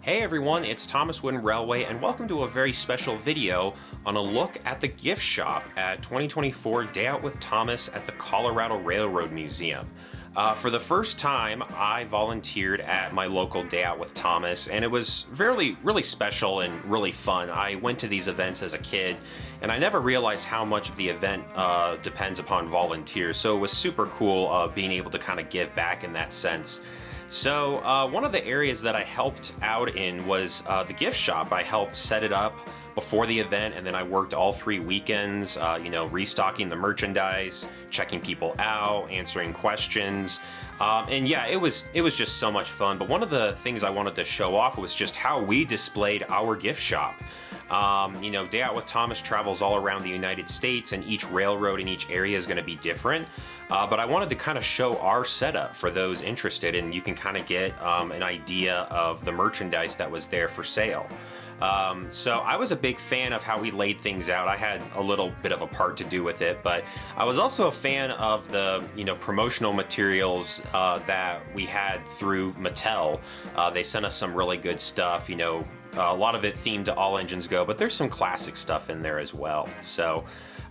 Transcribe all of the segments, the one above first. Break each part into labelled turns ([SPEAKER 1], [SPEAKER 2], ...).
[SPEAKER 1] Hey everyone, it's Thomas Wooden Railway and welcome to a very special video on a look at the gift shop at 2024 Day Out with Thomas at the Colorado Railroad Museum. For the first time, I volunteered at my local Day Out with Thomas, and it was really special and really fun. I went to these events as a kid, and I never realized how much of the event depends upon volunteers, so it was super cool being able to kind of give back in that sense. So one of the areas that I helped out in was the gift shop. I helped set it up before the event, and then I worked all 3 weekends, restocking the merchandise, checking people out, answering questions. And yeah, it was just so much fun. But one of the things I wanted to show off was just how we displayed our gift shop. Day Out with Thomas travels all around the United States, and each railroad in each area is going to be different. But I wanted to kind of show our setup for those interested, and you can kind of get an idea of the merchandise that was there for sale. So I was a big fan of how we laid things out. I had a little bit of a part to do with it, but I was also a fan of the, promotional materials that we had through Mattel. They sent us some really good stuff, a lot of it themed to All Engines Go, but there's some classic stuff in there as well. So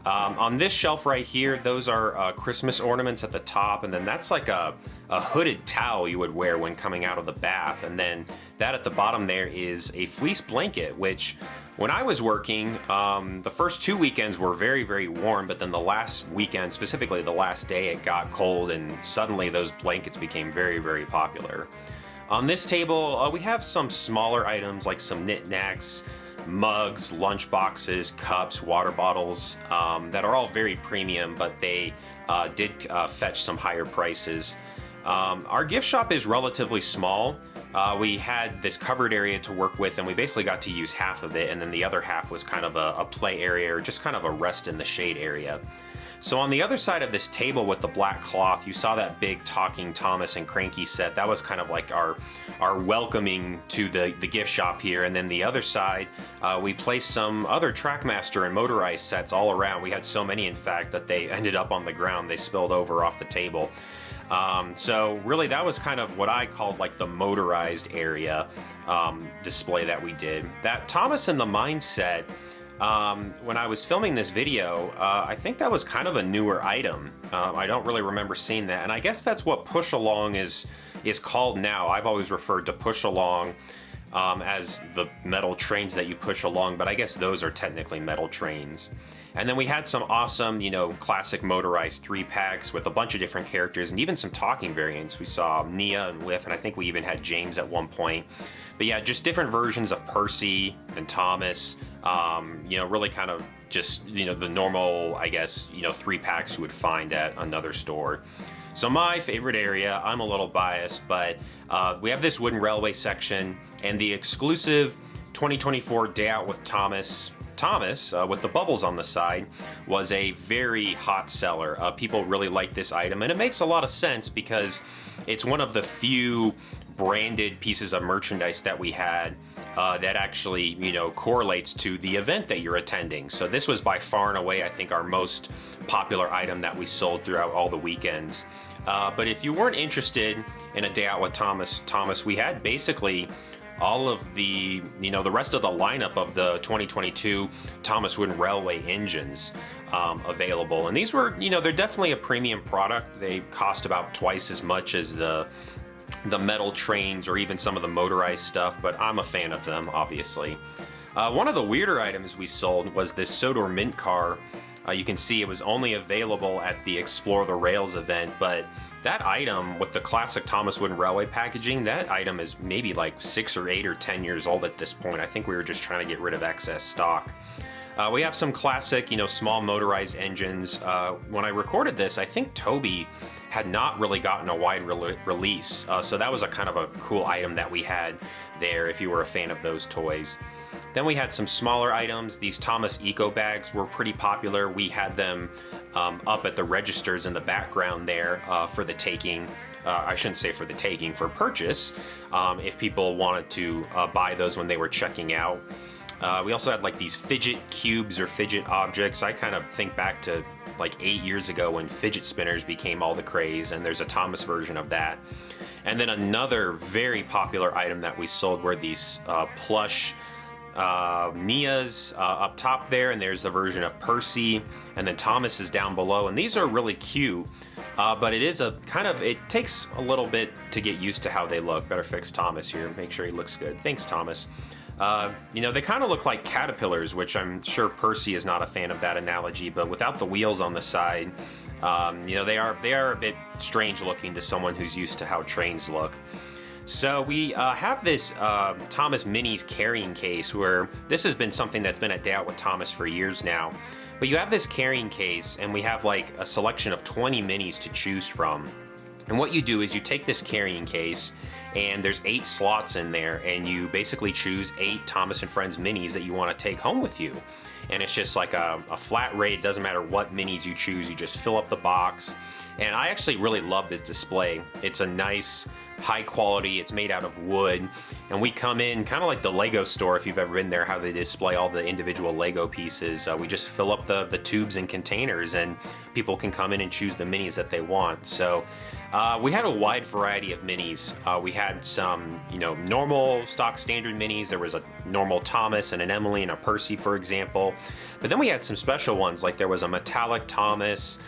[SPEAKER 1] on this shelf right here, those are Christmas ornaments at the top, and then that's like a hooded towel you would wear when coming out of the bath. And then that at the bottom there is a fleece blanket, which when I was working, the first 2 weekends were very warm, but then the last weekend, specifically the last day, it got cold, and suddenly those blankets became very popular. On this table, we have some smaller items like some knickknacks, mugs, lunch boxes, cups, water bottles that are all very premium, but they did fetch some higher prices. Our gift shop is relatively small. We had this covered area to work with, and we basically got to use half of it, and then the other half was kind of a play area or just kind of a rest in the shade area. So on the other side of this table with the black cloth, you saw that big Talking Thomas and Cranky set. That was kind of like our welcoming to the gift shop here. And then the other side, we placed some other Trackmaster and Motorized sets all around. We had so many, in fact, that they ended up on the ground. They spilled over off the table. So really that was kind of what I called like the Motorized Area display that we did. That Thomas and the Mindset, when I was filming this video, I think that was kind of a newer item. I don't really remember seeing that, and I guess that's what push along is called now. I've always referred to push along as the metal trains that you push along, but I guess those are technically metal trains. And then we had some awesome, classic motorized 3-packs with a bunch of different characters and even some talking variants. We saw Nia and Whiff, and I think we even had James at one point. But yeah, just different versions of Percy and Thomas, really kind of just, the normal, I guess, 3-packs you would find at another store. So my favorite area, I'm a little biased, but we have this Wooden Railway section, and the exclusive 2024 Day Out with Thomas with the bubbles on the side was a very hot seller. People really like this item, and it makes a lot of sense because it's one of the few branded pieces of merchandise that we had that actually, correlates to the event that you're attending. So this was by far and away, I think, our most popular item that we sold throughout all the weekends. But if you weren't interested in a Day Out with Thomas, we had basically all of the, the rest of the lineup of the 2022 Thomas Wooden Railway engines available. And these were, they're definitely a premium product. They cost about twice as much as the metal trains or even some of the motorized stuff, but I'm a fan of them, obviously. One of the weirder items we sold was this Sodor Mint car. You can see it was only available at the Explore the Rails event, but that item with the classic Thomas Wooden Railway packaging, that item is maybe like 6 or 8 or 10 years old at this point. I think we were just trying to get rid of excess stock. We have some classic, small motorized engines. When I recorded this, I think Toby had not really gotten a wide release, so that was a kind of a cool item that we had there if you were a fan of those toys. Then we had some smaller items. These Thomas Eco bags were pretty popular. We had them up at the registers in the background there for the taking. I shouldn't say for the taking, for purchase, if people wanted to buy those when they were checking out. We also had like these fidget cubes or fidget objects. I kind of think back to like 8 years ago when fidget spinners became all the craze, and there's a Thomas version of that. And then another very popular item that we sold were these plush Mia's up top there, and there's the version of Percy, and then Thomas is down below, and these are really cute, but it is a kind of, it takes a little bit to get used to how they look. Better fix Thomas here, make sure he looks good. Thanks, Thomas. You know, they kind of look like caterpillars, which I'm sure Percy is not a fan of that analogy, but without the wheels on the side, you know, they are a bit strange looking to someone who's used to how trains look. So we have this Thomas Minnies carrying case, where this has been something that's been at Day Out with Thomas for years now. But you have this carrying case, and we have like a selection of 20 Minnies to choose from. And what you do is you take this carrying case, and there's 8 slots in there, and you basically choose 8 Thomas and Friends Minnies that you want to take home with you. And it's just like a flat rate, doesn't matter what Minnies you choose, you just fill up the box. And I actually really love this display. It's a nice, high quality, it's made out of wood, and we come in kind of like the Lego store, if you've ever been there, how they display all the individual Lego pieces. We just fill up the tubes and containers, and people can come in and choose the Minnies that they want. So we had a wide variety of Minnies. We had some, you know, normal stock standard Minnies. There was a normal Thomas and an Emily and a Percy, for example. But then we had some special ones, like there was a metallic Thomas.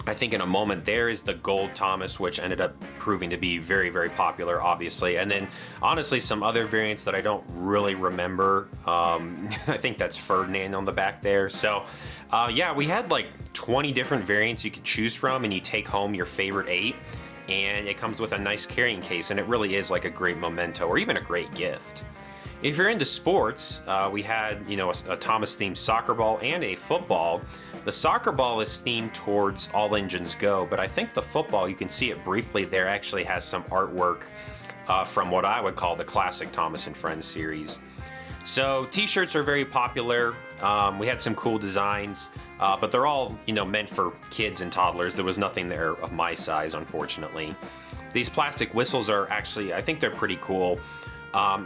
[SPEAKER 1] I think in a moment there is the gold Thomas, which ended up proving to be very, very popular, obviously. And then, honestly, some other variants that I don't really remember. I think that's Ferdinand on the back there. So, yeah, we had like 20 different variants you could choose from, and you take home your favorite 8. And it comes with a nice carrying case, and it really is like a great memento or even a great gift. If you're into sports, we had, you know, a Thomas-themed soccer ball and a football. The soccer ball is themed towards All Engines Go, but I think the football, you can see it briefly there, actually has some artwork from what I would call the classic Thomas and Friends series. So t-shirts are very popular. We had some cool designs, but they're all, you know, meant for kids and toddlers. There was nothing there of my size, unfortunately. These plastic whistles are actually, I think they're pretty cool.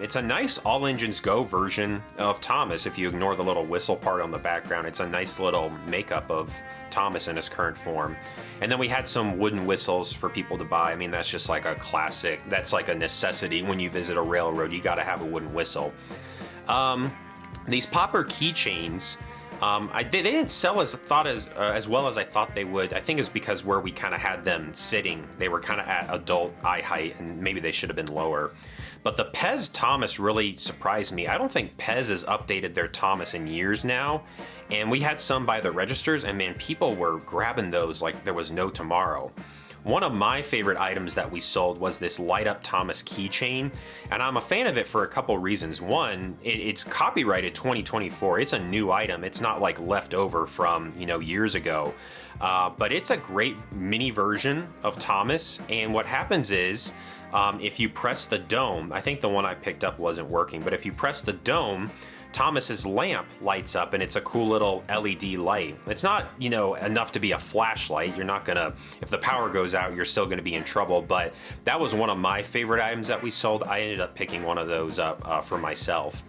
[SPEAKER 1] It's a nice All Engines Go version of Thomas. If you ignore the little whistle part on the background, it's a nice little makeup of Thomas in his current form. And then we had some wooden whistles for people to buy. I mean, that's just like a classic. That's like a necessity when you visit a railroad. You got to have a wooden whistle. These popper keychains, they didn't sell as well as I thought they would. I think it's because where we kind of had them sitting, they were kind of at adult eye height, and maybe they should have been lower. But the Pez Thomas really surprised me. I don't think Pez has updated their Thomas in years now. And we had some by the registers, and man, people were grabbing those like there was no tomorrow. One of my favorite items that we sold was this light up Thomas keychain, and I'm a fan of it for a couple reasons. One, it's copyrighted 2024. It's a new item. It's not like left over from, you know, years ago. But it's a great mini version of Thomas, and what happens is, if you press the dome, I think the one I picked up wasn't working, but if you press the dome, Thomas's lamp lights up, and it's a cool little LED light. It's not, you know, enough to be a flashlight. You're not gonna, if the power goes out, you're still gonna be in trouble, but that was one of my favorite items that we sold. I ended up picking one of those up for myself.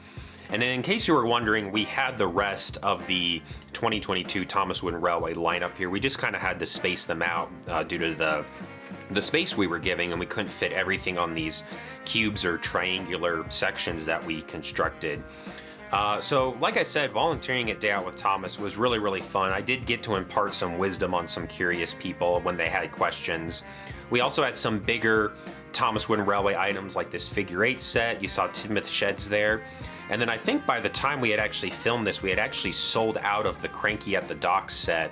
[SPEAKER 1] And then in case you were wondering, we had the rest of the 2022 Thomas Wooden Railway lineup here. We just kind of had to space them out due to the space we were giving, and we couldn't fit everything on these cubes or triangular sections that we constructed. So like I said, volunteering at Day Out with Thomas was really, really fun. I did get to impart some wisdom on some curious people when they had questions. We also had some bigger Thomas Wooden Railway items like this figure 8 set. You saw Timoth sheds there. And then I think by the time we had actually filmed this, we had actually sold out of the Cranky at the Docks set.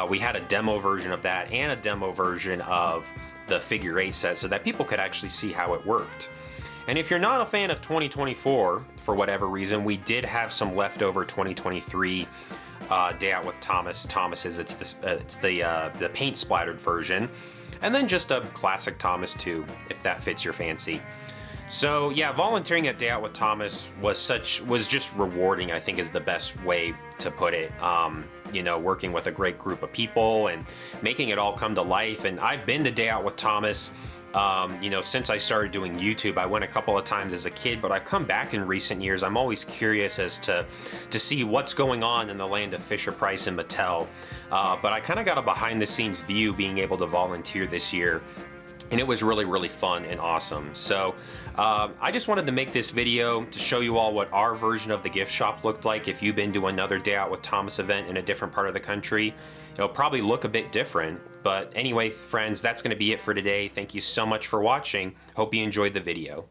[SPEAKER 1] We had a demo version of that and a demo version of the figure 8 set so that people could actually see how it worked. And if you're not a fan of 2024, for whatever reason, we did have some leftover 2023 Day Out with Thomas's. It's the paint splattered version, and then just a classic Thomas too, if that fits your fancy. So yeah, volunteering at Day Out with Thomas was just rewarding, I think is the best way to put it. You know, working with a great group of people and making it all come to life. And I've been to Day Out with Thomas, you know, since I started doing YouTube. I went a couple of times as a kid, but I've come back in recent years. I'm always curious as to see what's going on in the land of Fisher-Price and Mattel. But I kind of got a behind-the-scenes view being able to volunteer this year. and it was really, really fun and awesome. So I just wanted to make this video to show you all what our version of the gift shop looked like. If you've been to another Day Out with Thomas event in a different part of the country, it'll probably look a bit different. But anyway, friends, that's going to be it for today. Thank you so much for watching. Hope you enjoyed the video.